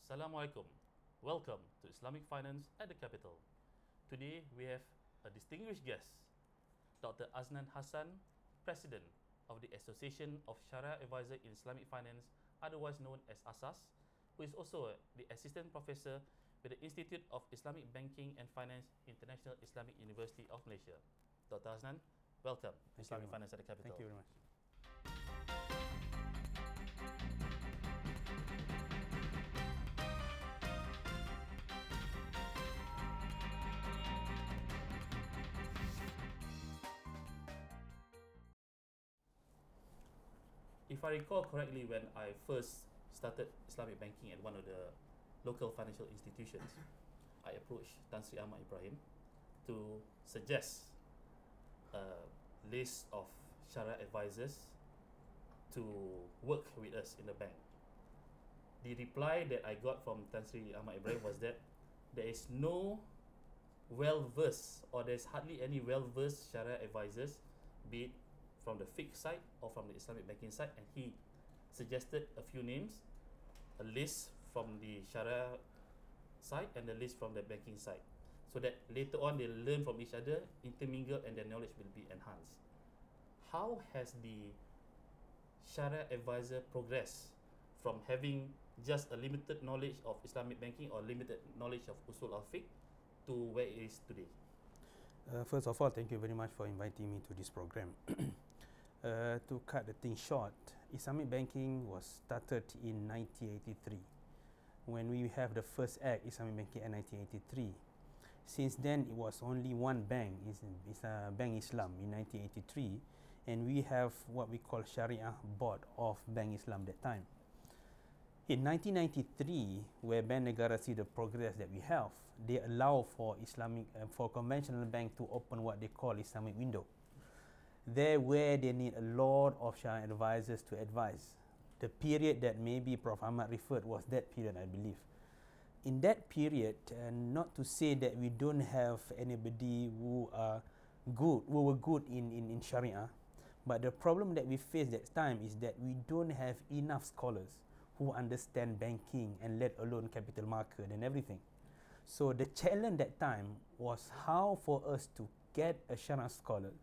Assalamualaikum. Welcome to Islamic Finance at the Capital. Today we have a distinguished guest, Dr. Aznan Hassan, President of the Association of Sharia Advisors in Islamic Finance, otherwise known as ASAS, who is also the Assistant Professor with the Institute of Islamic Banking and Finance, International Islamic University of Malaysia. Dr. Aznan, welcome to Islamic Finance at the Capital. Thank you very much. If I recall correctly, when I first started Islamic banking at one of the local financial institutions, I approached Tan Sri Ahmad Ibrahim to suggest a list of Sharia advisors to work with us in the bank. The reply that I got from Tan Sri Ahmad Ibrahim was that there is no well-versed, or there's hardly any well-versed Sharia advisors, be it from the fiqh side or from the Islamic banking side, and he suggested a few names, a list from the Sharia side and a list from the banking side, so that later on they learn from each other, intermingle, and their knowledge will be enhanced. How has the Sharia advisor progressed from having just a limited knowledge of Islamic banking or limited knowledge of usul al-fiqh to where it is today? First of all, thank you very much for inviting me to this program. To cut the thing short, Islamic banking was started in 1983 when we have the first act, Islamic banking in 1983. Since then, it was only one bank, it's Bank Islam in 1983, and we have what we call Sharia Board of Bank Islam that time. In 1993, where Bank Negara see the progress that we have, they allow for for conventional bank to open what they call Islamic window. There where they need a lot of Sharia advisors to advise. The period that maybe Prof. Ahmad referred was that period, I believe. In that period, not to say that we don't have anybody who were good in Sharia, but the problem that we face that time is that we don't have enough scholars who understand banking and let alone capital market and everything. So the challenge that time was how for us to get a Sharia scholars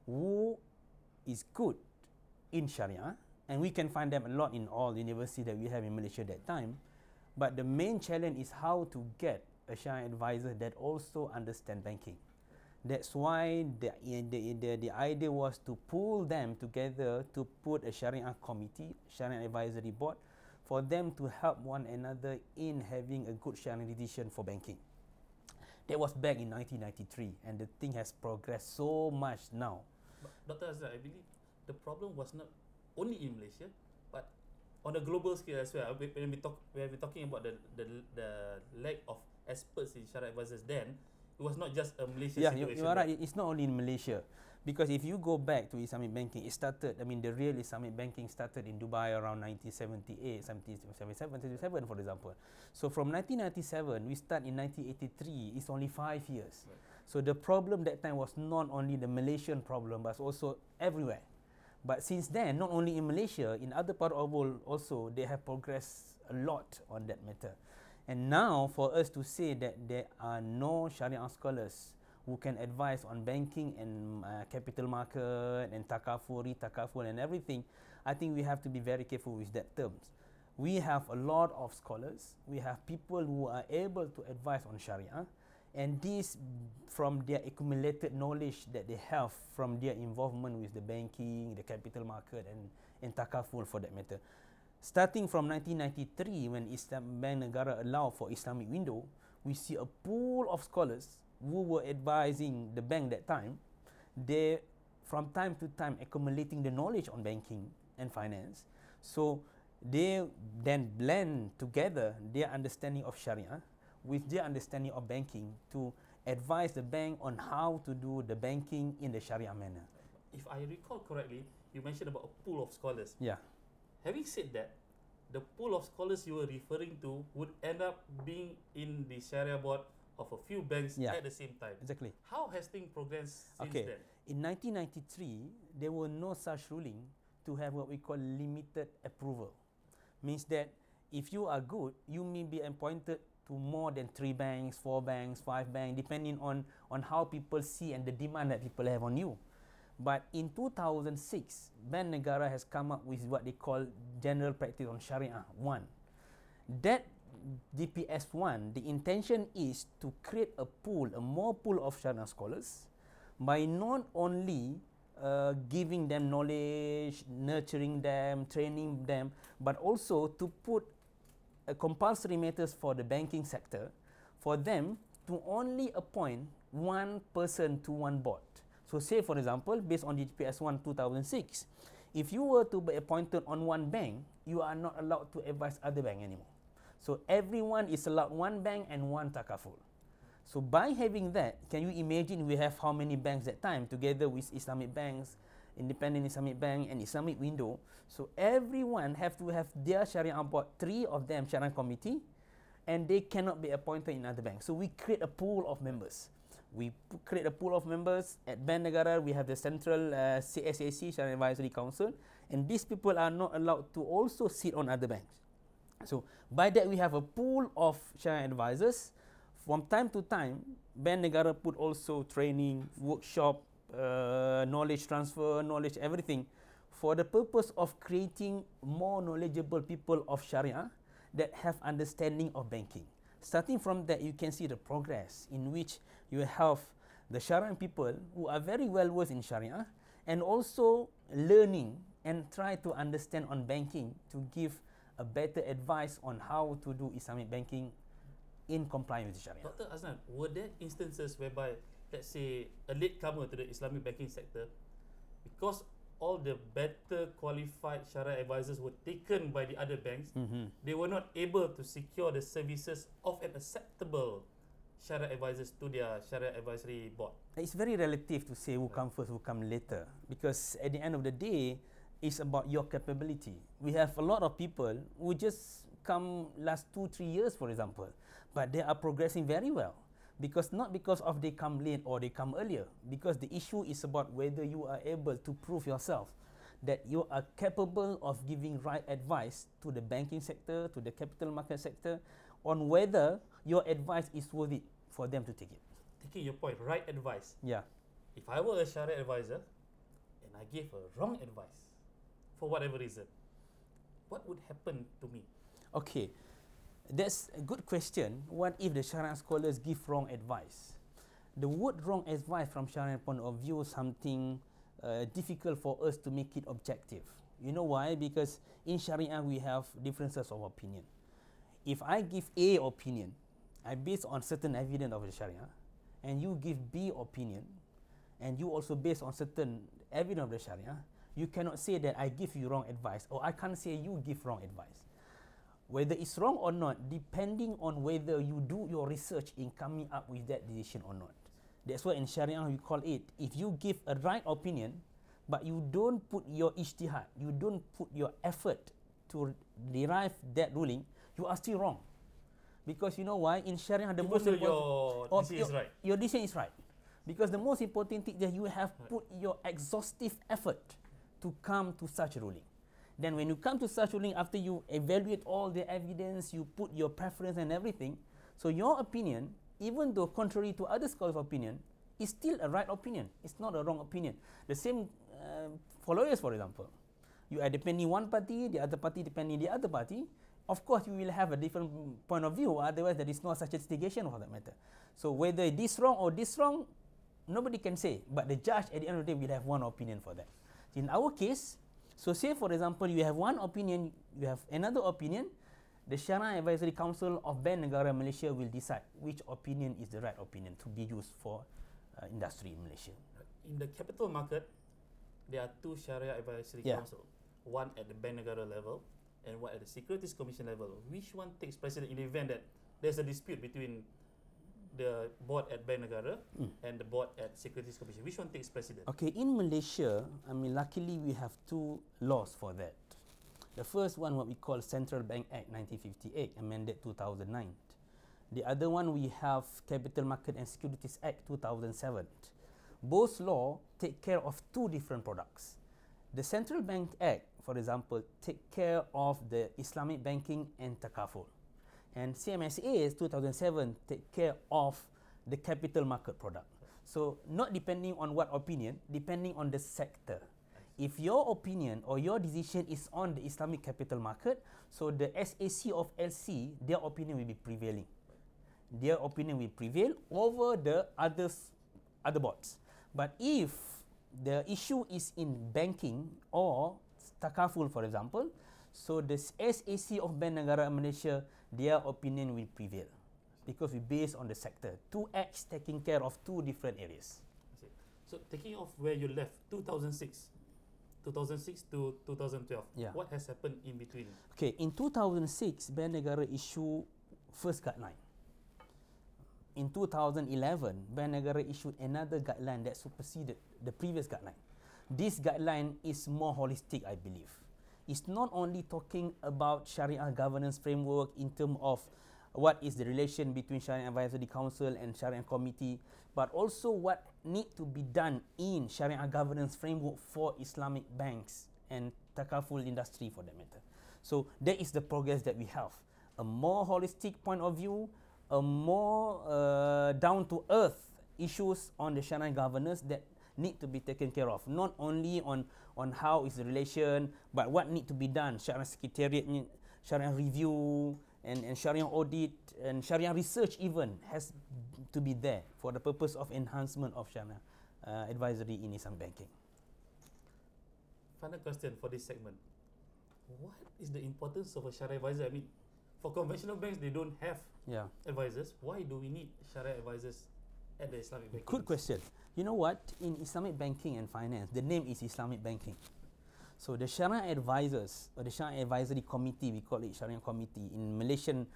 who is good in Sharia, and we can find them a lot in all universities that we have in Malaysia that time. But the main challenge is how to get a Sharia advisor that also understand banking. That's why the idea was to pull them together to put a Sharia committee, Sharia advisory board, for them to help one another in having a good Sharia decision for banking. That was back in 1993, and the thing has progressed so much now. But Dr. Azhar, I believe the problem was not only in Malaysia, but on a global scale as well. When we're talking about the lack of experts in Sharia advisors, then it was not just a Malaysian situation. You are right. It's not only in Malaysia. Because if you go back to Islamic banking, it started, the real Islamic banking started in Dubai around 1978, 1977, for example. So from 1997, we start in 1983, it's only 5 years. Right. So the problem that time was not only the Malaysian problem, but also everywhere. But since then, not only in Malaysia, in other part of the world also, they have progressed a lot on that matter. And now, for us to say that there are no Sharia scholars who can advise on banking and capital market and takaful and everything, I think we have to be very careful with that terms. We have a lot of scholars. We have people who are able to advise on Sharia, and this from their accumulated knowledge that they have from their involvement with the banking, the capital market, and takaful for that matter. Starting from 1993, when Bank Negara allowed for Islamic window, we see a pool of scholars who were advising the bank that time. They, from time to time, accumulating the knowledge on banking and finance. So they then blend together their understanding of Sharia with their understanding of banking to advise the bank on how to do the banking in the Sharia manner. If I recall correctly, you mentioned about a pool of scholars. Yeah. Having said that, the pool of scholars you were referring to would end up being in the Sharia board of a few banks at the same time. Exactly. How has things progressed since then? In 1993, there were no such ruling to have what we call limited approval. Means that if you are good, you may be appointed to more than 3 banks, 4 banks, 5 banks, depending on how people see and the demand that people have on you. But in 2006, Bank Negara has come up with what they call General Practice on Sharia 1. That DPS 1, the intention is to create a more pool of Sharia scholars by not only giving them knowledge, nurturing them, training them, but also to put a compulsory matters for the banking sector for them to only appoint one person to one board. So say for example, based on the DPS 1 2006, if you were to be appointed on one bank, you are not allowed to advise other bank anymore. So everyone is allowed one bank and one takaful. So by having that, can you imagine we have how many banks that time together with Islamic banks, Independent Islamic Bank and Islamic Window. So everyone have to have their Sharia board, 3 of them Sharia committee, and they cannot be appointed in other banks. So we create a pool of members. We create a pool of members. At Bank Negara, we have the central CSAC, Sharia Advisory Council, and these people are not allowed to also sit on other banks. So by that, we have a pool of Sharia advisors. From time to time, Bank Negara put also training, workshop, knowledge transfer, knowledge everything for the purpose of creating more knowledgeable people of Sharia that have understanding of banking. Starting from that, you can see the progress in which you have the Sharia people who are very well versed in Sharia and also learning and try to understand on banking to give a better advice on how to do Islamic banking in compliance with Sharia. Dr. Aznan, were there instances whereby, let's say, a latecomer to the Islamic banking sector, because all the better qualified Sharia advisors were taken by the other banks, they were not able to secure the services of an acceptable Sharia advisors to their Sharia advisory board? It's very relative to say who come first, who come later, because at the end of the day, it's about your capability. We have a lot of people who just come last 2-3 years, for example, but they are progressing very well. Not because of they come late or they come earlier, because the issue is about whether you are able to prove yourself that you are capable of giving right advice to the banking sector, to the capital market sector, on whether your advice is worth it for them to take it. Taking your point, right advice. Yeah. If I were a Sharia advisor and I gave a wrong advice for whatever reason, what would happen to me? Okay, that's a good question. What if the Sharia scholars give wrong advice? The word wrong advice from Sharia point of view is something difficult for us to make it objective. You know why? Because in Sharia we have differences of opinion. If I give A opinion, I base on certain evidence of the Sharia, and you give B opinion, and you also based on certain evidence of the Sharia, you cannot say that I give you wrong advice, or I can't say you give wrong advice. Whether it's wrong or not, depending on whether you do your research in coming up with that decision or not. That's why in Sharia we call it, if you give a right opinion, but you don't put your ijtihad, you don't put your effort to derive that ruling, you are still wrong. Because you know why? In Sharia, the most important, your decision is right. Because the most important thing that you have put your exhaustive effort to come to such a ruling. Then when you come to such ruling, after you evaluate all the evidence, you put your preference and everything, so your opinion, even though contrary to other scholars' opinion, is still a right opinion. It's not a wrong opinion. The same for lawyers, for example. You are defending one party, the other party defending the other party. Of course, you will have a different point of view, otherwise there is no such litigation for that matter. So whether this wrong or this wrong, nobody can say. But the judge at the end of the day will have one opinion for that. In our case, so say for example, you have one opinion, you have another opinion, the Sharia Advisory Council of Bank Negara Malaysia will decide which opinion is the right opinion to be used for industry in Malaysia. In the capital market, there are 2 Sharia Advisory Council, one at the Bank Negara level and one at the Securities Commission level. Which one takes precedence in the event that there's a dispute between the board at Bank Negara and the board at Securities Commission? Which one takes precedence? Okay, in Malaysia, luckily we have 2 laws for that. The first one, what we call Central Bank Act 1958, amended 2009. The other one, we have Capital Market and Securities Act 2007. Both laws take care of 2 different products. The Central Bank Act, for example, take care of the Islamic banking and takaful. And CMSA 2007 take care of the capital market product. So not depending on what opinion, depending on the sector. If your opinion or your decision is on the Islamic capital market, so the SAC of LC, their opinion will be prevailing. Their opinion will prevail over the other boards. But if the issue is in banking or takaful, for example, so the SAC of Bank Negara Malaysia, their opinion will prevail because we based on the sector. Two acts taking care of two different areas. So taking off where you left, 2006 to 2012. Yeah. What has happened in between? Okay, in 2006, Bank Negara issued first guideline. In 2011, Bank Negara issued another guideline that superseded the previous guideline. This guideline is more holistic, I believe. It's not only talking about Sharia governance framework in terms of what is the relation between Sharia Advisory Council and Sharia Committee, but also what need to be done in Sharia governance framework for Islamic banks and takaful industry for that matter. So that is the progress that we have. A more holistic point of view, a more down-to-earth issues on the Sharia governance that need to be taken care of. Not only on how is the relation, but what need to be done. Sharia Secretariat, Sharia review, and Sharia audit, and Sharia research even has to be there for the purpose of enhancement of Sharia advisory in Islamic banking. Final question for this segment. What is the importance of a Sharia advisor? I mean, for conventional banks, they don't have advisors. Why do we need Sharia advisors at the Islamic banking? Good question. You know what? In Islamic banking and finance, the name is Islamic banking. So the Sharia advisors, or the Sharia advisory committee, we call it Sharia committee. In Malaysian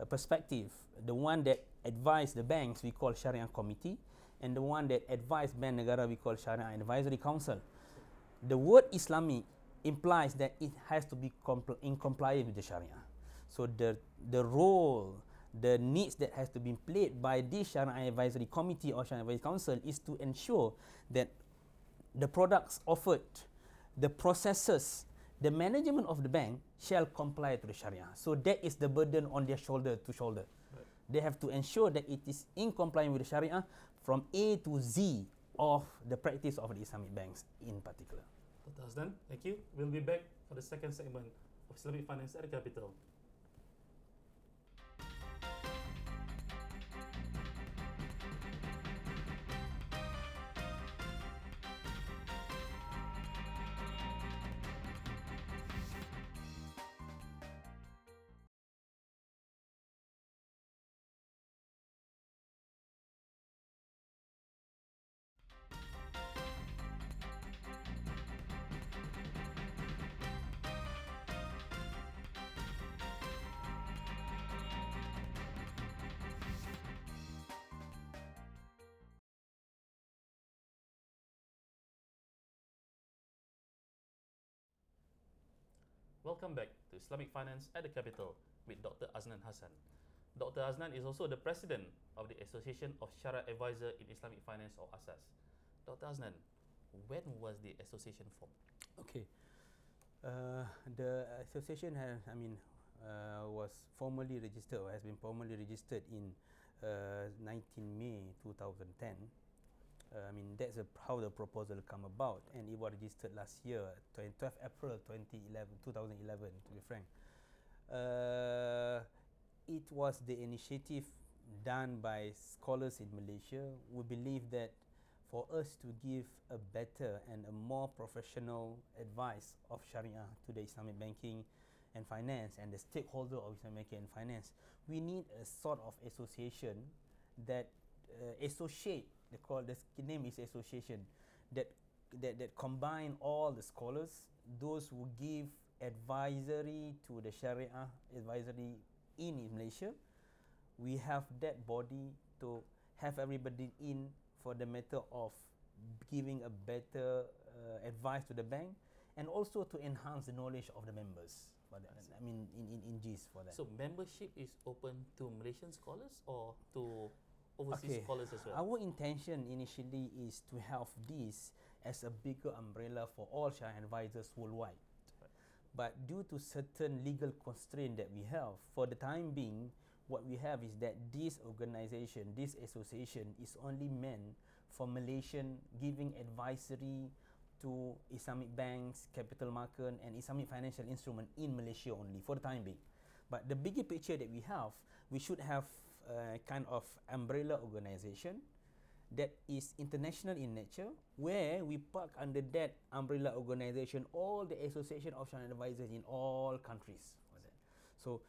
perspective, the one that advise the banks, we call Sharia committee. And the one that advise Bank Negara, we call Sharia Advisory Council. The word Islamic implies that it has to be in compliance with the Sharia. So the role, the needs that has to be played by this Sharia Advisory Committee or Sharia Advisory Council is to ensure that the products offered, the processes, the management of the bank shall comply to the Sharia. So that is the burden on their shoulder to shoulder. Right. They have to ensure that it is in compliance with the Sharia from A to Z of the practice of the Islamic banks in particular. Dr. Hasnan, thank you. We'll be back for the second segment of Islamic Finance at the Capital. Welcome back to Islamic Finance at the Capital with Dr. Aznan Hassan. Dr. Aznan is also the president of the Association of Sharia Advisor in Islamic Finance, or ASAS. Dr. Aznan, when was the association formed? Okay. The association was formally registered, or has been formally registered in 19 May 2010. That's how the proposal come about, and it was registered last year, 12 April 2011, to be frank. It was the initiative done by scholars in Malaysia. We believe that for us to give a better and a more professional advice of Sharia to the Islamic banking and finance and the stakeholder of Islamic banking and finance, we need a sort of association that associate. The name is association that combine all the scholars, those who give advisory to the Sharia advisory in Malaysia. We have that body to have everybody in for the matter of giving a better advice to the bank, and also to enhance the knowledge of the members. In GIS for that. So membership is open to Malaysian scholars or to overseas scholars as well? Our intention initially is to have this as a bigger umbrella for all Sharia advisors worldwide. Right. But due to certain legal constraint that we have, for the time being, what we have is that this organization, this association is only meant for Malaysian, giving advisory to Islamic banks, capital market and Islamic financial instrument in Malaysia only for the time being. But the bigger picture that we have, we should have a kind of umbrella organization that is international in nature, where we park under that umbrella organization all the association of Sharia advisors in all countries. So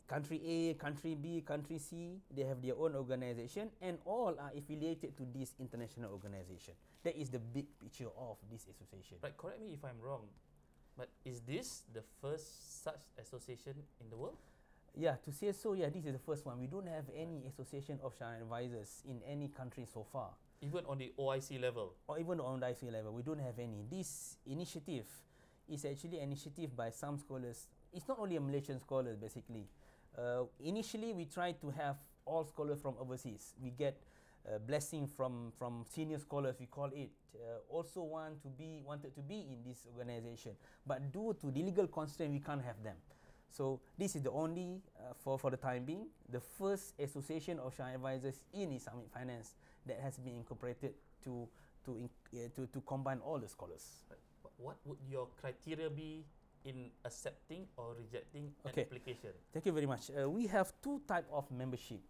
country A, country B, country C, they have their own organization and all are affiliated to this international organization. That is the big picture of this association. Right, correct me if I'm wrong, but is this the first such association in the world? Yeah, to say so, yeah, this is the first one. We don't have any association of Sharia advisors in any country so far. Even on the OIC level? Or even on the IC level, we don't have any. This initiative is actually an initiative by some scholars. It's not only a Malaysian scholar, basically. Initially, we tried to have all scholars from overseas. We get blessing from senior scholars, we call it. Also wanted to be in this organization, but due to the legal constraint, we can't have them. So this is the only, for the time being, the first association of Sharia advisors in Islamic finance that has been incorporated to combine all the scholars. What would your criteria be in accepting or rejecting an application? Thank you very much. We have two types of membership